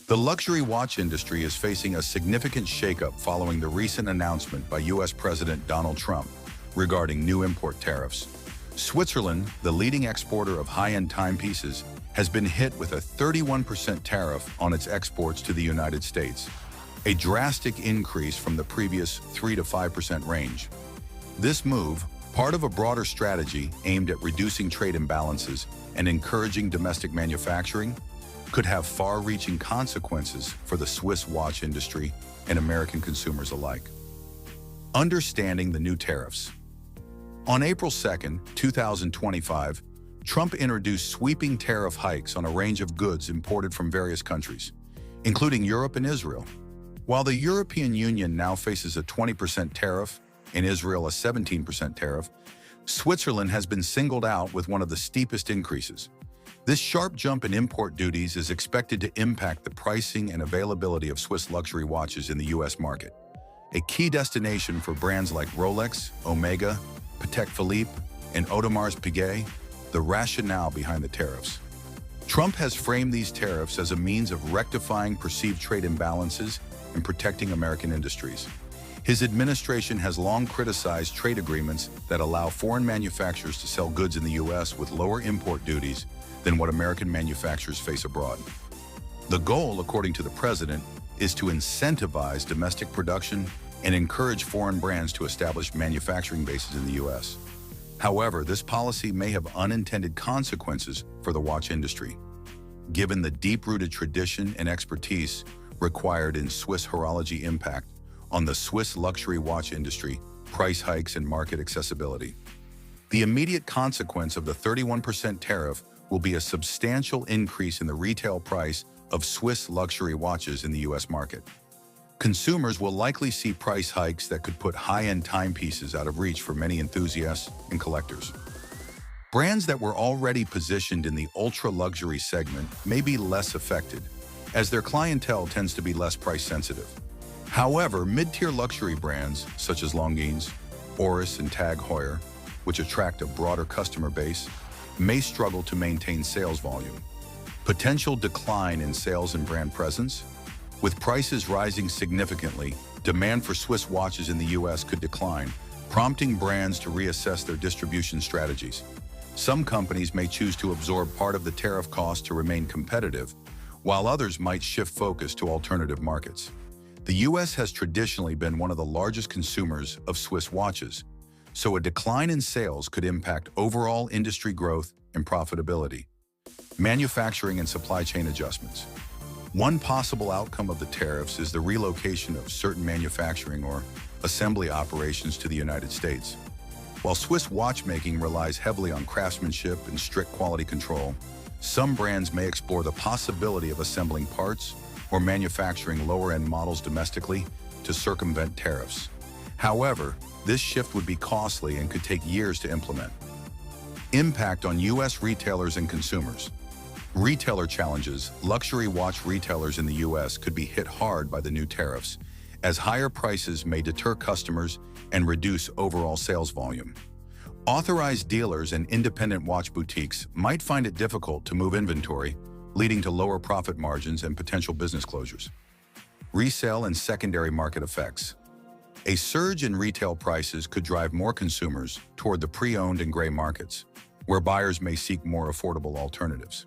The luxury watch industry is facing a significant shakeup following the recent announcement by U.S. President Donald Trump regarding new import tariffs. Switzerland, the leading exporter of high-end timepieces, has been hit with a 31% tariff on its exports to the United States, a drastic increase from the previous 3 to 5% range. This move, part of a broader strategy aimed at reducing trade imbalances and encouraging domestic manufacturing, could have far-reaching consequences for the Swiss watch industry and American consumers alike. Understanding the new tariffs. On April 2, 2025, Trump introduced sweeping tariff hikes on a range of goods imported from various countries, including Europe and Israel. While the European Union now faces a 20% tariff and Israel a 17% tariff, Switzerland has been singled out with one of the steepest increases. This sharp jump in import duties is expected to impact the pricing and availability of Swiss luxury watches in the U.S. market, a key destination for brands like Rolex, Omega, Patek Philippe, and Audemars Piguet, the rationale behind the tariffs. Trump has framed these tariffs as a means of rectifying perceived trade imbalances and protecting American industries. His administration has long criticized trade agreements that allow foreign manufacturers to sell goods in the U.S. with lower import duties than what American manufacturers face abroad. The goal, according to the president, is to incentivize domestic production and encourage foreign brands to establish manufacturing bases in the U.S. However, this policy may have unintended consequences for the watch industry, given the deep-rooted tradition and expertise required in Swiss horology impact on the Swiss luxury watch industry, price hikes, and market accessibility. The immediate consequence of the 31% tariff will be a substantial increase in the retail price of Swiss luxury watches in the U.S. market. Consumers will likely see price hikes that could put high-end timepieces out of reach for many enthusiasts and collectors. Brands that were already positioned in the ultra-luxury segment may be less affected, as their clientele tends to be less price-sensitive. However, mid-tier luxury brands such as Longines, Oris, and Tag Heuer, which attract a broader customer base, may struggle to maintain sales volume. Potential decline in sales and brand presence. With prices rising significantly, demand for Swiss watches in the U.S. could decline, prompting brands to reassess their distribution strategies. Some companies may choose to absorb part of the tariff cost to remain competitive, while others might shift focus to alternative markets. The U.S. has traditionally been one of the largest consumers of Swiss watches, so a decline in sales could impact overall industry growth and profitability. Manufacturing and supply chain adjustments. One possible outcome of the tariffs is the relocation of certain manufacturing or assembly operations to the United States. While Swiss watchmaking relies heavily on craftsmanship and strict quality control, some brands may explore the possibility of assembling parts or manufacturing lower-end models domestically to circumvent tariffs. However, this shift would be costly and could take years to implement. Impact on U.S. retailers and consumers. Retailer challenges. Luxury watch retailers in the U.S. could be hit hard by the new tariffs, as higher prices may deter customers and reduce overall sales volume. Authorized dealers and independent watch boutiques might find it difficult to move inventory, leading to lower profit margins and potential business closures. Resale and secondary market effects. A surge in retail prices could drive more consumers toward the pre-owned and gray markets, where buyers may seek more affordable alternatives.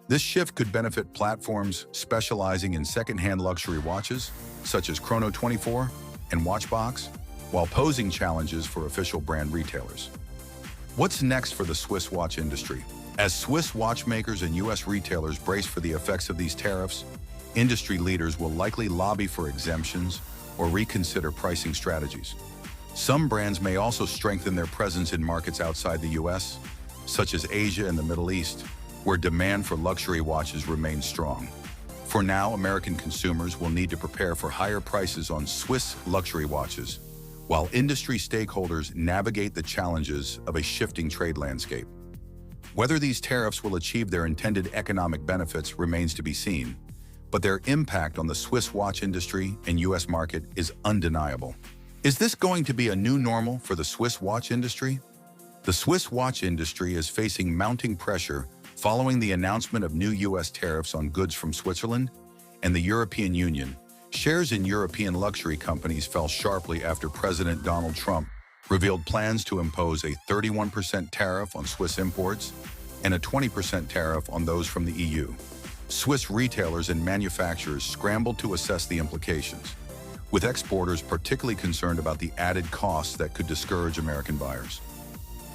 This shift could benefit platforms specializing in second-hand luxury watches, such as Chrono 24 and Watchbox, while posing challenges for official brand retailers. What's next for the Swiss watch industry? As Swiss watchmakers and U.S. retailers brace for the effects of these tariffs, industry leaders will likely lobby for exemptions or reconsider pricing strategies. Some brands may also strengthen their presence in markets outside the U.S., such as Asia and the Middle East, where demand for luxury watches remains strong. For now, American consumers will need to prepare for higher prices on Swiss luxury watches, while industry stakeholders navigate the challenges of a shifting trade landscape. Whether these tariffs will achieve their intended economic benefits remains to be seen, but their impact on the Swiss watch industry and U.S. market is undeniable. Is this going to be a new normal for the Swiss watch industry? The Swiss watch industry is facing mounting pressure following the announcement of new U.S. tariffs on goods from Switzerland, and the European Union, shares in European luxury companies fell sharply after President Donald Trump revealed plans to impose a 31% tariff on Swiss imports and a 20% tariff on those from the EU. Swiss retailers and manufacturers scrambled to assess the implications, with exporters particularly concerned about the added costs that could discourage American buyers.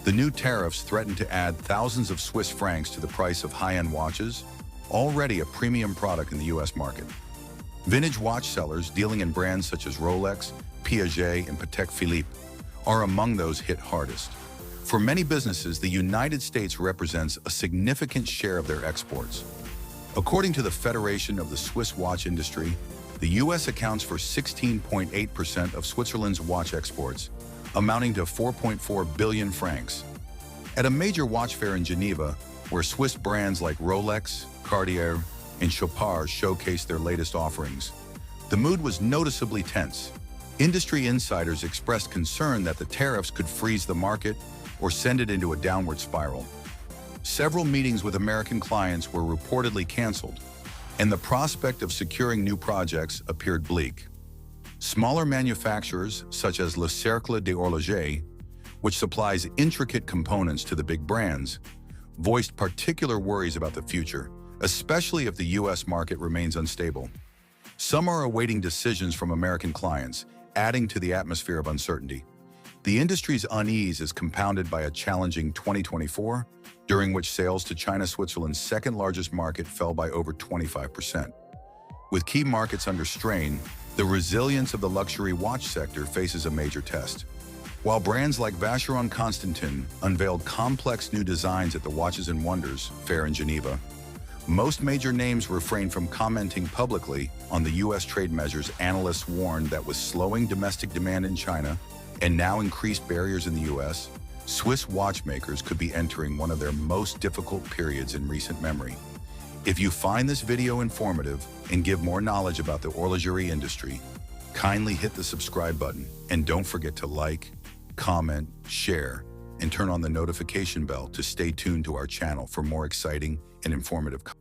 The new tariffs threaten to add thousands of Swiss francs to the price of high-end watches, already a premium product in the U.S. market. Vintage watch sellers dealing in brands such as Rolex, Piguet, and Patek Philippe are among those hit hardest. For many businesses, the United States represents a significant share of their exports. According to the Federation of the Swiss Watch Industry, the U.S. accounts for 16.8% of Switzerland's watch exports, amounting to 4.4 billion francs. At a major watch fair in Geneva, where Swiss brands like Rolex, Cartier, and Chopard showcased their latest offerings, the mood was noticeably tense. Industry insiders expressed concern that the tariffs could freeze the market or send it into a downward spiral. Several meetings with American clients were reportedly canceled, and the prospect of securing new projects appeared bleak. Smaller manufacturers, such as Le Cercle de Horology, which supplies intricate components to the big brands, voiced particular worries about the future, especially if the U.S. market remains unstable. Some are awaiting decisions from American clients, adding to the atmosphere of uncertainty. The industry's unease is compounded by a challenging 2024, during which sales to China, Switzerland's second-largest market, fell by over 25%. With key markets under strain, the resilience of the luxury watch sector faces a major test. While brands like Vacheron Constantin unveiled complex new designs at the Watches and Wonders fair in Geneva, most major names refrained from commenting publicly on the U.S. trade measures. Analysts warned that with slowing domestic demand in China and now increased barriers in the U.S., Swiss watchmakers could be entering one of their most difficult periods in recent memory. If you find this video informative and give more knowledge about the horlogerie industry, kindly hit the subscribe button and don't forget to like, comment, share, and turn on the notification bell to stay tuned to our channel for more exciting and informative content.